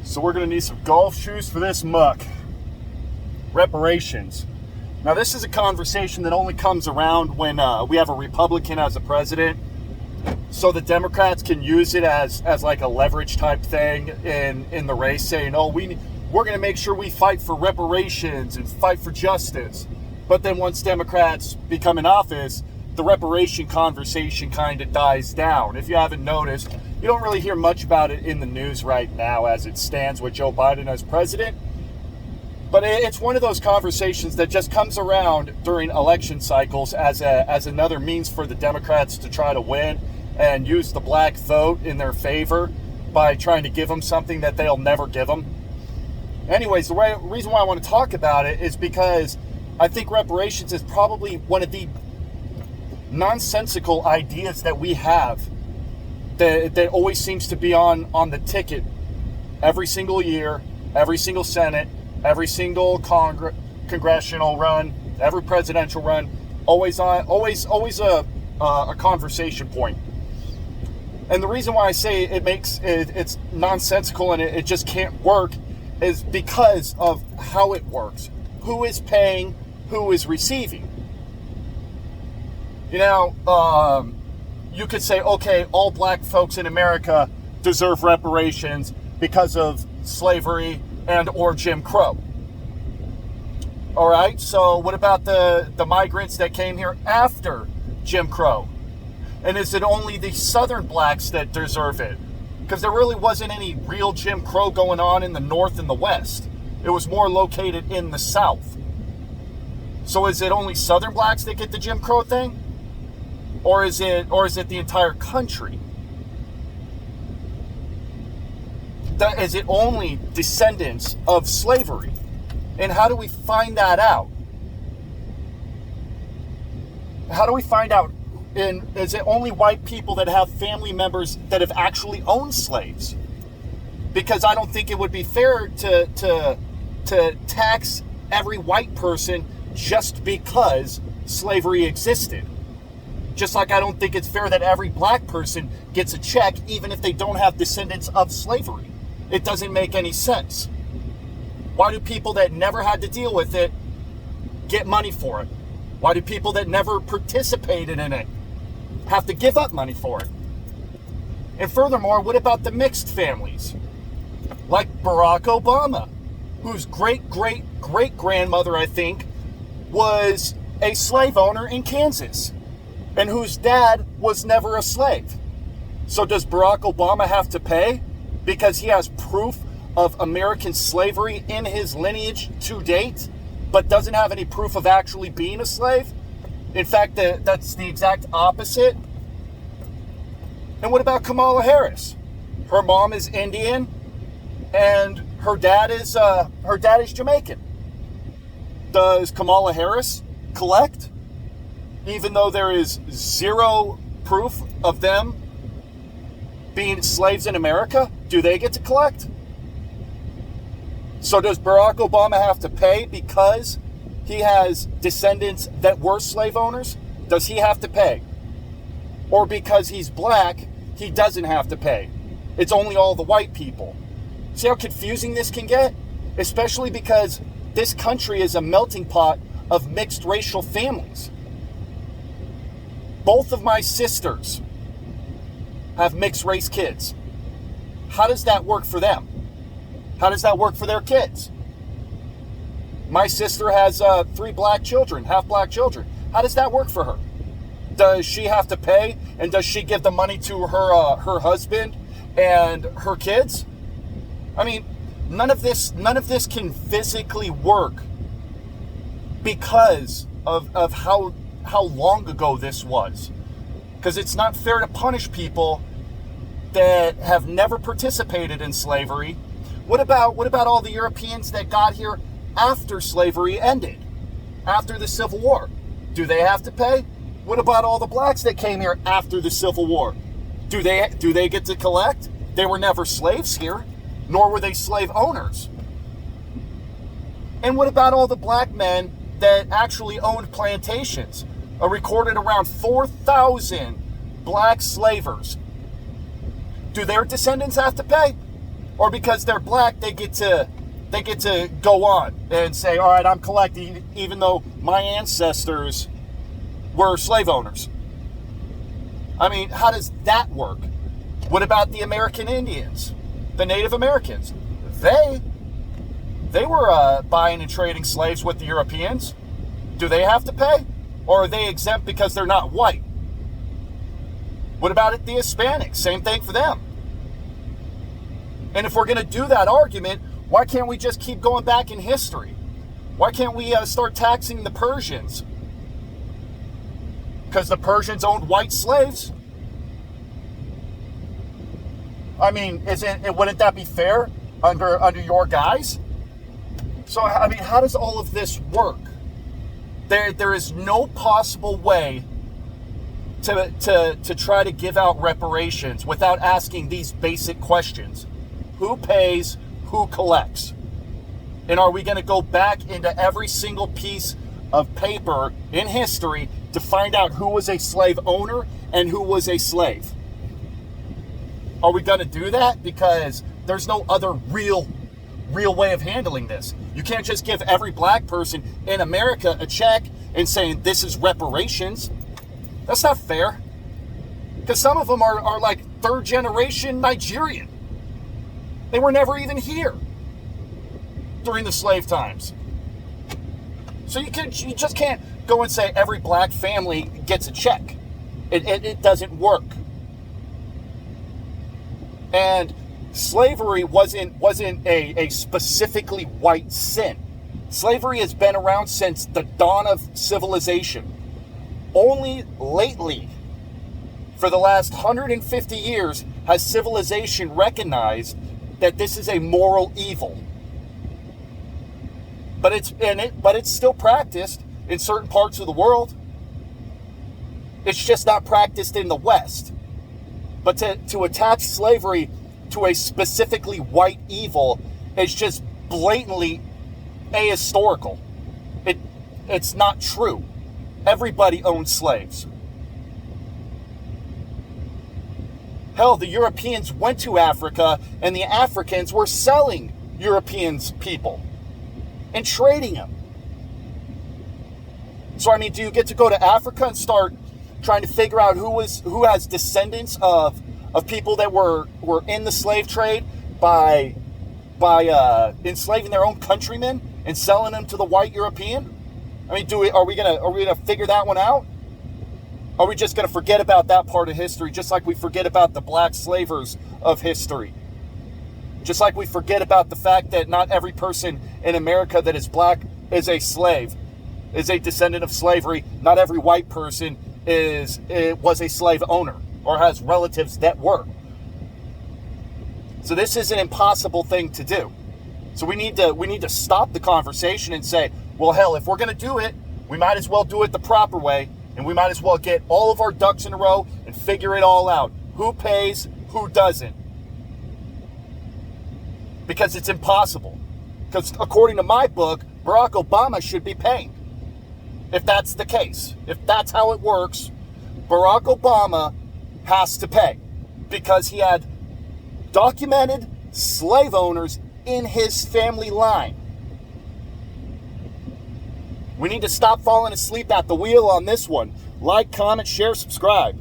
So we're going to need some golf shoes for this muck. Reparations. Now this is a conversation that only comes around when we have a Republican as a president. So the Democrats can use it as like a leverage type thing in the race, saying, oh, we're going to make sure we fight for reparations and fight for justice. But then once Democrats become in office, the reparation conversation kind of dies down. If you haven't noticed, you don't really hear much about it in the news right now as it stands with Joe Biden as president. But it's one of those conversations that just comes around during election cycles as another means for the Democrats to try to win and use the black vote in their favor by trying to give them something that they'll never give them. Anyways, the reason why I want to talk about it is because I think reparations is probably one of the nonsensical ideas that we have that always seems to be on the ticket every single year, every single Senate, every single congressional run, every presidential run, always a conversation point. And the reason why I say it's nonsensical and it just can't work is because of how it works. Who is paying, who is receiving? You know, you could say, okay, all black folks in America deserve reparations because of slavery and or Jim Crow. All right, so what about the migrants that came here after Jim Crow? And is it only the southern blacks that deserve it? Because there really wasn't any real Jim Crow going on in the north and the west. It was more located in the south. So is it only southern blacks that get the Jim Crow thing? Or is it the entire country? Is it only descendants of slavery? And how do we find that out? How do we find out? Is it only white people that have family members that have actually owned slaves? Because I don't think it would be fair to tax every white person just because slavery existed. Just like I don't think it's fair that every black person gets a check even if they don't have descendants of slavery. It doesn't make any sense. Why do people that never had to deal with it get money for it? Why do people that never participated in it have to give up money for it? And furthermore, what about the mixed families? Like Barack Obama, whose great-great-great-grandmother, I think, was a slave owner in Kansas, and whose dad was never a slave. So does Barack Obama have to pay because he has proof of American slavery in his lineage to date, but doesn't have any proof of actually being a slave? In fact, that's the exact opposite. And what about Kamala Harris? Her mom is Indian, and her dad is Jamaican. Does Kamala Harris collect? Even though there is zero proof of them being slaves in America, do they get to collect? So does Barack Obama have to pay because he has descendants that were slave owners? Does he have to pay? Or because he's black, he doesn't have to pay? It's only all the white people. See how confusing this can get? Especially because this country is a melting pot of mixed racial families. Both of my sisters have mixed race kids. How does that work for them? How does that work for their kids? My sister has 3 black children, half black children. How does that work for her? Does she have to pay? And does she give the money to her husband and her kids? I mean, none of this can physically work because of how long ago this was. Because it's not fair to punish people that have never participated in slavery. What about all the Europeans that got here after slavery ended, after the Civil War? Do they have to pay? What about all the blacks that came here after the Civil War? Do they get to collect? They were never slaves here, nor were they slave owners. And what about all the black men that actually owned plantations? Recorded around 4,000 black slavers. Do their descendants have to pay? or because they're black, they get to go on and say, all right, I'm collecting, even though my ancestors were slave owners. I mean, how does that work? What about the American Indians, the Native Americans? They were buying and trading slaves with the Europeans. Do they have to pay? Or are they exempt because they're not white? What about the Hispanics? Same thing for them. And if we're going to do that argument, why can't we just keep going back in history? Why can't we start taxing the Persians? Because the Persians owned white slaves. I mean, wouldn't that be fair under your guys? So, I mean, how does all of this work? There is no possible way to try to give out reparations without asking these basic questions. Who pays? Who collects? And are we going to go back into every single piece of paper in history to find out who was a slave owner and who was a slave? Are we going to do that? Because there's no other real way of handling this. You can't just give every black person in America a check and saying this is reparations. That's not fair. Because some of them are like third generation Nigerian. They were never even here during the slave times. So you just can't go and say every black family gets a check. It doesn't work. And slavery wasn't a specifically white sin. Slavery has been around since the dawn of civilization. Only lately, for the last 150 years, has civilization recognized that this is a moral evil. But it's still practiced in certain parts of the world. It's just not practiced in the West. But to attach slavery to a specifically white evil is just blatantly ahistorical. It's not true. Everybody owned slaves. Hell, the Europeans went to Africa and the Africans were selling Europeans people and trading them. So, I mean, do you get to go to Africa and start trying to figure out who has descendants of people that were in the slave trade by enslaving their own countrymen and selling them to the white European? I mean, are we gonna figure that one out? Are we just gonna forget about that part of history, just like we forget about the black slavers of history? Just like we forget about the fact that not every person in America that is black is a slave, is a descendant of slavery. Not every white person was a slave owner or has relatives that were. So this is an impossible thing to do. So we need to stop the conversation and say, well, hell, if we're going to do it, we might as well do it the proper way, and we might as well get all of our ducks in a row and figure it all out. Who pays, who doesn't? Because it's impossible. Because according to my book, Barack Obama should be paying. If that's the case, if that's how it works, Barack Obama has to pay because he had documented slave owners in his family line. We need to stop falling asleep at the wheel on this one. Like, comment, share, subscribe.